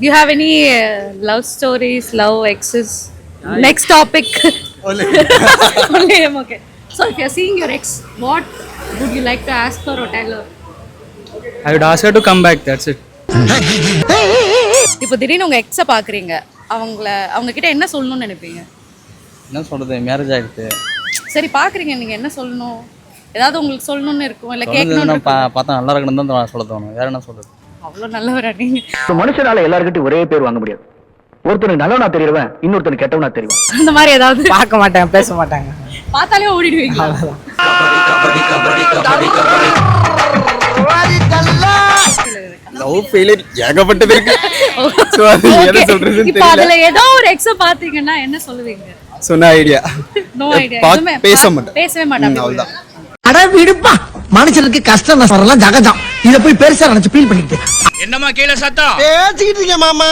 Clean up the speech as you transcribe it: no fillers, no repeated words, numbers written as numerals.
Do you have any love stories, love exes? Next topic. Only. Only him, okay. So if you're seeing your ex, what would you like to ask her or tell her? I would ask her to come back, that's it. இப்போ திடீர்னு உங்க எக்ஸை பாக்குறீங்க, அவங்க கிட்ட என்ன சொல்லணும்னு நினைப்பீங்க? என்ன சொல்றது, மேரேஜ் ஆயிடுச்சு. சரி பாக்குறீங்க, நீங்க என்ன சொல்லணும்? ஏதாவது உங்களுக்கு சொல்லணும்னு இருக்கும் இல்ல கேட்கணும்னு பார்த்தா நல்லா இருக்கணும் தான் சொல்ல தோணும். வேற என்ன சொல்றது? அவ்வளவு நல்லவரா நீங்க? மனுஷனால எல்லார்கிட்டயும் ஒரே பேர் வாங்க முடியாது. ஒருத்தனுக்கு நல்லவனா தெரியறவன் இன்னொருத்தனுக்கு கெட்டவனா தெரியும். அந்த மாதிரி ஏதாவது பார்க்க மாட்டாங்க, பேச மாட்டாங்க, பார்த்தாலே ஓடிடுவீங்க. லவ் ஃபெயிலியர் ஏகப்பட்டது இருக்கு. சோ அது என்ன சொல்றதுன்னு இப்போ அதுல ஏதோ ஒரு எக்ஸ பாத்தீங்கன்னா என்ன சொல்லுவீங்க? சொன்ன ஐடியா. No idea. பேசவே மாட்டாங்க. அவ்வளவுதான். அட விடுப்பா, மனுஷனுக்கு கஷ்டம் நஷ்டம் ஜகஜம். இத போய் பெருசா நினைச்சு ஃபீல் பண்ணிட்டு என்னமா கீழே சத்தம் பேசிக்கிட்டு இருக்கேன் மாமா.